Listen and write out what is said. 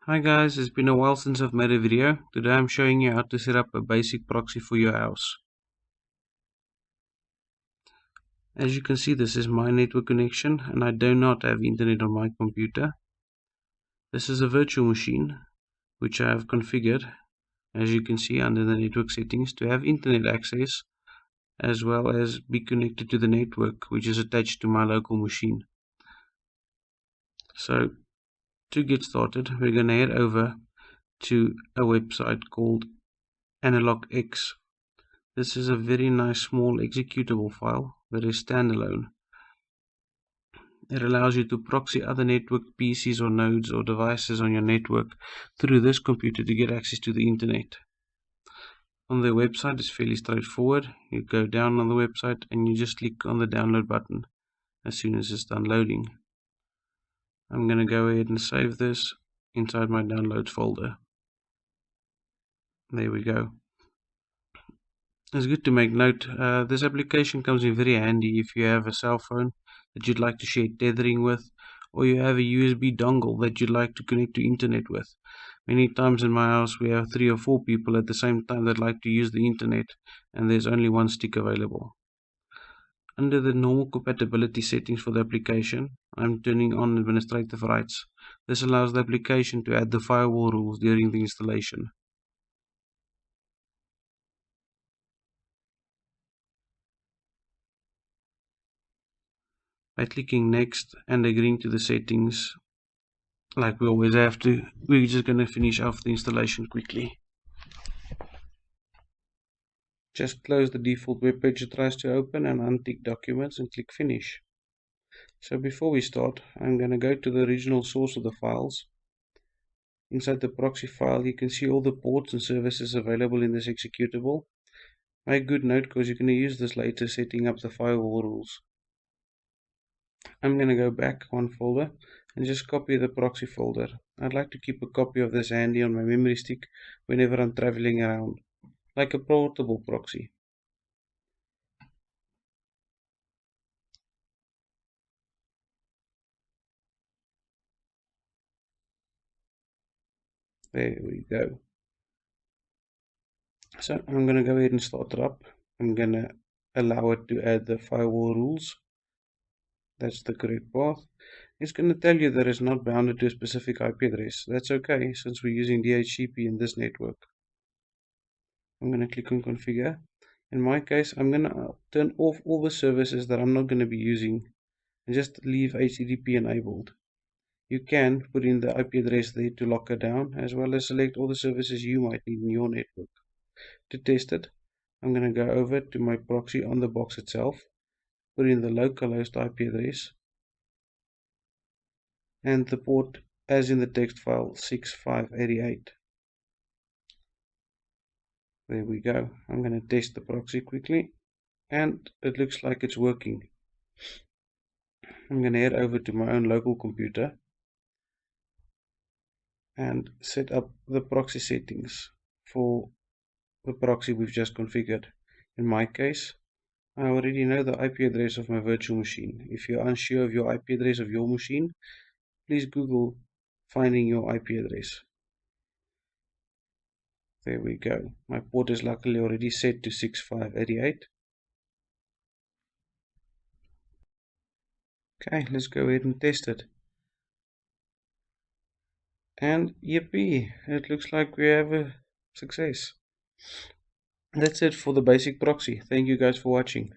Hi guys, it's been a while since I've made a video. Today I'm showing you how to set up a basic proxy for your house. As you can see, this is my network connection and I do not have internet on my computer. This is a virtual machine which I have configured, as you can see under the network settings, to have internet access as well as be connected to the network which is attached to my local machine. So to get started, we're going to head over to a website called AnalogX. This is a very nice small executable file that is standalone. It allows you to proxy other network PCs or nodes or devices on your network through this computer to get access to the internet. On their website, it's fairly straightforward. You go down on the website and you just click on the download button as soon as it's done loading. I'm going to go ahead and save this inside my downloads folder. There we go. It's good to make note, this application comes in very handy if you have a cell phone that you'd like to share tethering with, or you have a USB dongle that you'd like to connect to internet with. Many times in my house we have 3 or 4 people at the same time that like to use the internet, and there's only one stick available. Under the normal compatibility settings for the application, I'm turning on administrative rights. This allows the application to add the firewall rules during the installation. By clicking next and agreeing to the settings, like we always have to, we're just going to finish off the installation quickly. Just close the default web page it tries to open and untick documents and click finish. So before we start, I'm going to go to the original source of the files. Inside the proxy file you can see all the ports and services available in this executable. Make good note because you're going to use this later setting up the firewall rules. I'm going to go back one folder and just copy the proxy folder. I'd like to keep a copy of this handy on my memory stick whenever I'm traveling around, like a portable proxy. There we go. So I'm going to go ahead and start it up. I'm going to allow it to add the firewall rules. That's the correct path. It's going to tell you that it's not bounded to a specific IP address. That's okay, since we're using DHCP in this network. I'm going to click on configure. In my case, I'm going to turn off all the services that I'm not going to be using and just leave HTTP enabled. You can put in the IP address there to lock it down, as well as select all the services you might need in your network. To test it, I'm going to go over to my proxy on the box itself, put in the localhost IP address and the port as in the text file 6588. There we go. I'm going to test the proxy quickly and it looks like it's working. I'm going to head over to my own local computer and set up the proxy settings for the proxy we've just configured. In my case, I already know the IP address of my virtual machine. If you're unsure of your IP address of your machine, please Google finding your IP address. There we go. My port is luckily already set to 6588. Okay, let's go ahead and test it. And yippee, it looks like we have a success. That's it for the basic proxy. Thank you guys for watching.